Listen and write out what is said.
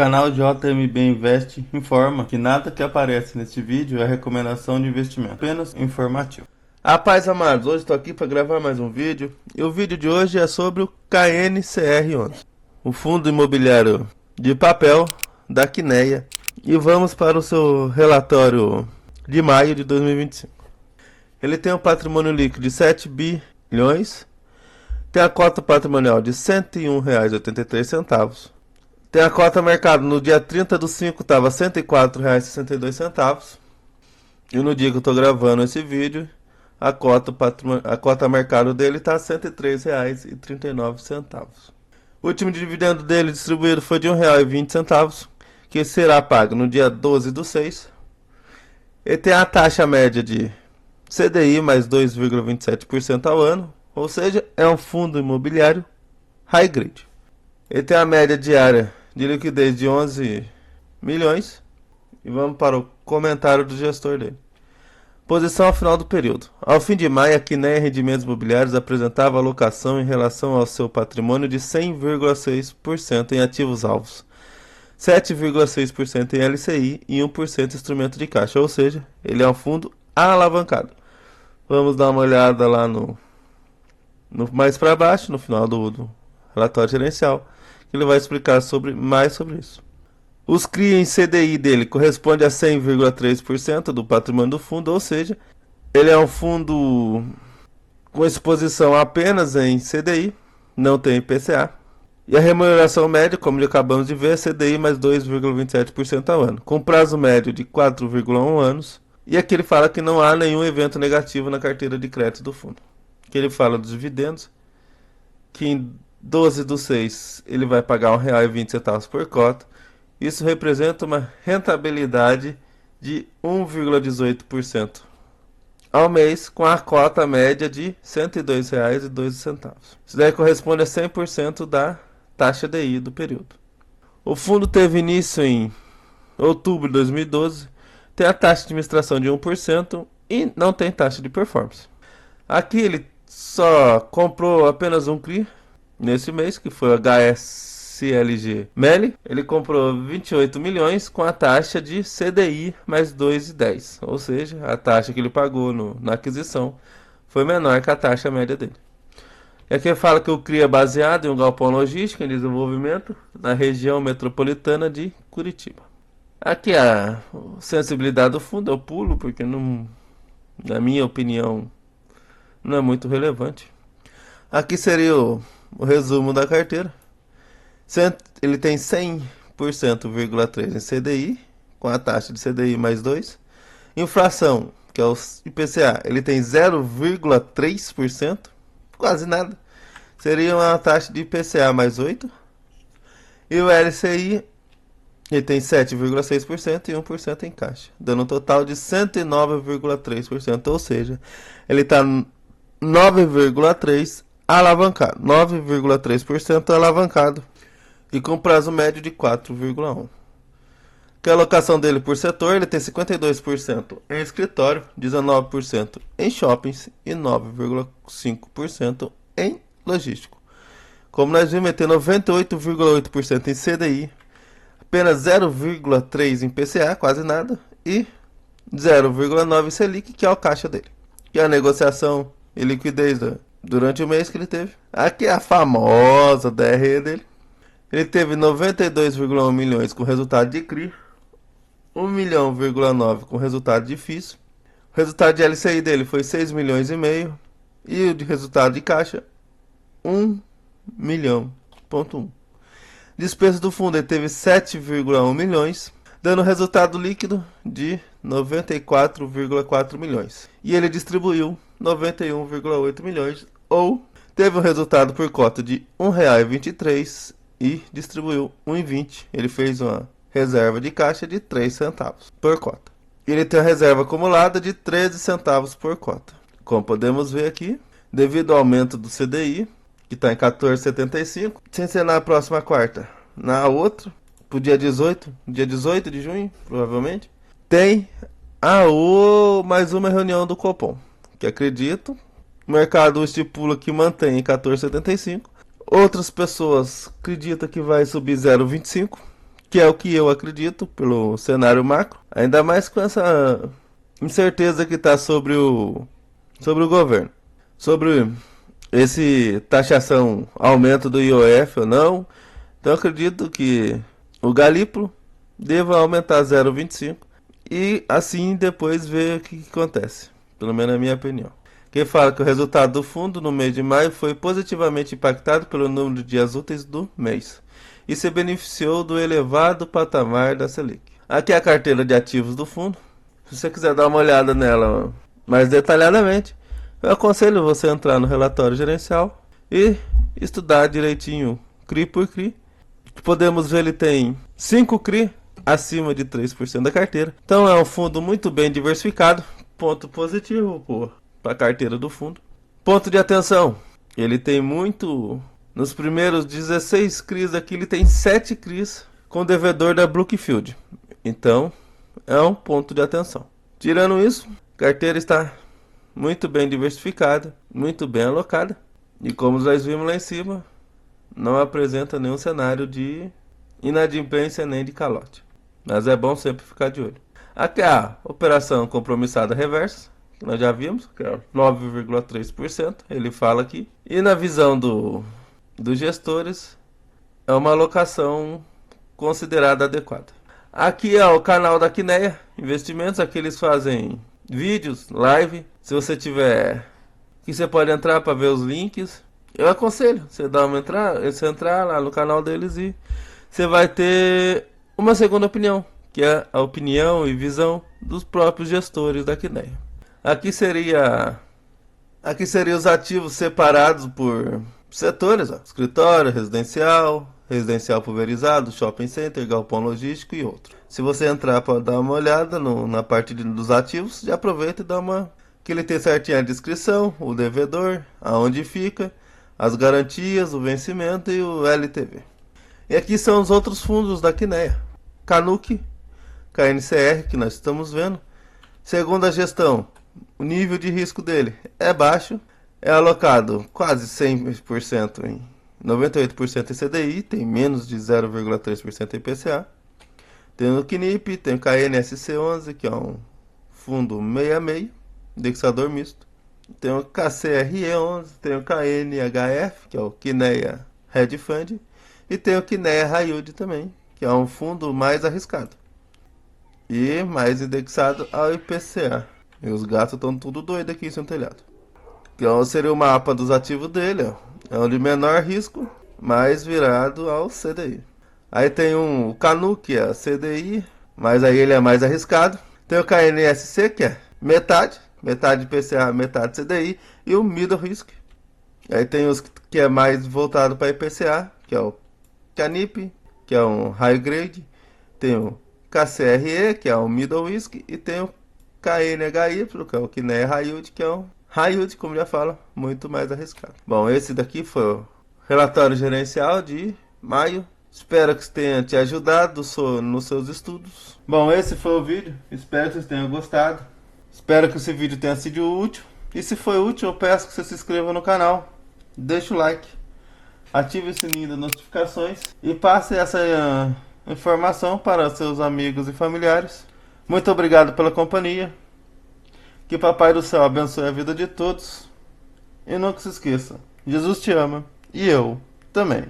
O canal JMB Invest informa que nada que aparece neste vídeo é recomendação de investimento, apenas informativo. A paz, amados, hoje estou aqui para gravar mais um vídeo e o vídeo de hoje é sobre o KNCR11, o fundo imobiliário de papel da Quineia, e vamos para o seu relatório de maio de 2025. Ele tem um patrimônio líquido de 7 bilhões, tem a cota patrimonial de R$ 101,83. Tem a cota mercado no dia 30/5 estava R$ 104,62. E no dia que eu estou gravando esse vídeo, a cota mercado dele está R$ 103,39. O último dividendo dele distribuído foi de R$ 1,20, que será pago no dia 12/6. Ele tem a taxa média de CDI mais 2,27% ao ano, ou seja, é um fundo imobiliário high grade. Ele tem a média diária de liquidez de 11 milhões. E vamos para o comentário do gestor dele. Posição ao final do período. Ao fim de maio, a Quineia Rendimentos Imobiliários apresentava alocação em relação ao seu patrimônio de 100,6% em ativos alvos, 7,6% em LCI e 1% instrumento de caixa, ou seja, ele é um fundo alavancado. Vamos dar uma olhada lá no mais para baixo, no final do relatório gerencial, que ele vai explicar mais sobre isso. Os CRI em CDI dele corresponde a 100,3% do patrimônio do fundo, ou seja, ele é um fundo com exposição apenas em CDI, não tem IPCA. E a remuneração média, como acabamos de ver, é CDI mais 2,27% ao ano, com prazo médio de 4,1 anos. E aqui ele fala que não há nenhum evento negativo na carteira de crédito do fundo. Que ele fala dos dividendos, que em 12/6 ele vai pagar R$ 1,20 por cota. Isso representa uma rentabilidade de 1,18% ao mês, com a cota média de R$ 102,12. Isso daí corresponde a 100% da taxa DI do período. O fundo teve início em outubro de 2012, tem a taxa de administração de 1% e não tem taxa de performance. Aqui ele só comprou apenas um CRI nesse mês, que foi o HSLG MELI. Ele comprou 28 milhões com a taxa de CDI mais 2,10. Ou seja, a taxa que ele pagou na aquisição foi menor que a taxa média dele. E aqui fala que o CRI é baseado em um galpão logístico em desenvolvimento na região metropolitana de Curitiba. Aqui a sensibilidade do fundo eu pulo porque, não, na minha opinião, não é muito relevante. Aqui seria o resumo da carteira. Ele tem 100,3% em CDI, com a taxa de CDI mais 2. Inflação, que é o IPCA, ele tem 0,3%, quase nada. Seria uma taxa de IPCA mais 8. E o LCI, ele tem 7,6% e 1% em caixa, dando um total de 109,3%, ou seja, ele está 9,3% alavancado, 9,3% alavancado e com prazo médio de 4,1. Que a alocação dele por setor, ele tem 52% em escritório, 19% em shoppings e 9,5% em logístico. Como nós vimos, ele tem 98,8% em CDI, apenas 0,3% em PCA, quase nada, e 0,9% Selic, que é o caixa dele. Que é a negociação e liquidez durante o mês que ele teve. Aqui é a famosa DRE dele. Ele teve 92,1 milhões com resultado de CRI, 1,9 milhão com resultado de FIIs. O resultado de LCI dele foi 6,5 milhões e o de resultado de caixa 1,1 milhão. Despesa do fundo ele teve 7,1 milhões, dando resultado líquido de 94,4 milhões. E ele distribuiu 91,8 milhões, ou teve um resultado por cota de R$ 1,23 e distribuiu R$ 1,20. Ele fez uma reserva de caixa de 3 centavos por cota. Ele tem uma reserva acumulada de 13 centavos por cota. Como podemos ver aqui, devido ao aumento do CDI, que está em 14,75, sem ser na próxima quarta, na outra, pro dia 18 de junho, provavelmente, tem mais uma reunião do Copom, que acredito, o mercado estipula que mantém em 14,75. Outras pessoas acreditam que vai subir 0,25, que é o que eu acredito pelo cenário macro, ainda mais com essa incerteza que está sobre o governo, sobre esse taxação, aumento do IOF ou não. Então eu acredito que o Galípolo deva aumentar 0,25 e assim depois ver o que acontece, pelo menos na minha opinião. Quem fala que o resultado do fundo no mês de maio foi positivamente impactado pelo número de dias úteis do mês e se beneficiou do elevado patamar da Selic. Aqui é a carteira de ativos do fundo. Se você quiser dar uma olhada nela mais detalhadamente, eu aconselho você entrar no relatório gerencial e estudar direitinho CRI por CRI. Podemos ver ele tem 5 CRI acima de 3% da carteira. Então é um fundo muito bem diversificado. Ponto positivo para a carteira do fundo. Ponto de atenção. Ele tem muito... Nos primeiros 16 CRIs aqui, ele tem 7 CRIs com devedor da Brookfield. Então, é um ponto de atenção. Tirando isso, a carteira está muito bem diversificada, muito bem alocada. E como nós vimos lá em cima, não apresenta nenhum cenário de inadimplência nem de calote. Mas é bom sempre ficar de olho. Aqui a operação compromissada reversa, que nós já vimos, que é 9,3%, ele fala aqui. E na visão dos gestores, é uma alocação considerada adequada. Aqui é o canal da Quineia Investimentos, aqui eles fazem vídeos, live. Se você tiver, aqui você pode entrar para ver os links. Eu aconselho você você entrar lá no canal deles e você vai ter uma segunda opinião, que é a opinião e visão dos próprios gestores da Quineia. Aqui seria os ativos separados por setores, ó. Escritório, residencial pulverizado, shopping center, galpão logístico e outro. Se você entrar para dar uma olhada na parte dos ativos, já aproveita e dá uma... Que ele tem certinho a descrição, o devedor, aonde fica, as garantias, o vencimento e o LTV. E aqui são os outros fundos da Quineia. Canuc, KNCR, que nós estamos vendo. Segundo a gestão, o nível de risco dele é baixo. É alocado quase 100% em 98% em CDI, tem menos de 0,3% em IPCA. Tem o CNIP, tem o KNSC11, que é um fundo meio a meio, indexador misto. Tem o KCRE11, tem o KNHF, que é o Quineia Hedge Fund, e tem o Quineia High Yield também, que é um fundo mais arriscado e mais indexado ao IPCA. E os gatos estão tudo doidos aqui em seu telhado. Então seria o mapa dos ativos dele, ó. É o de menor risco, mais virado ao CDI. Aí tem o Canu, que é CDI, mas aí ele é mais arriscado. Tem o KNSC, que é metade IPCA, metade CDI, e o Middle Risk. Aí tem os que é mais voltado para IPCA, que é o CANIP, que é um High Grade. Tem o KCRE, que é o Middle Risk, e tem o KNHY, que é o Quineia High Yield, que é um High Yield, como já falo, muito mais arriscado. Bom, esse daqui foi o relatório gerencial de maio. Espero que tenha te ajudado nos seus estudos. Bom, esse foi o vídeo. Espero que vocês tenham gostado. Espero que esse vídeo tenha sido útil. E se foi útil, eu peço que você se inscreva no canal. Deixe o like. Ative o sininho das notificações. E passe essa informação para seus amigos e familiares. Muito obrigado pela companhia. Que Papai do Céu abençoe a vida de todos. E nunca se esqueça, Jesus te ama e eu também.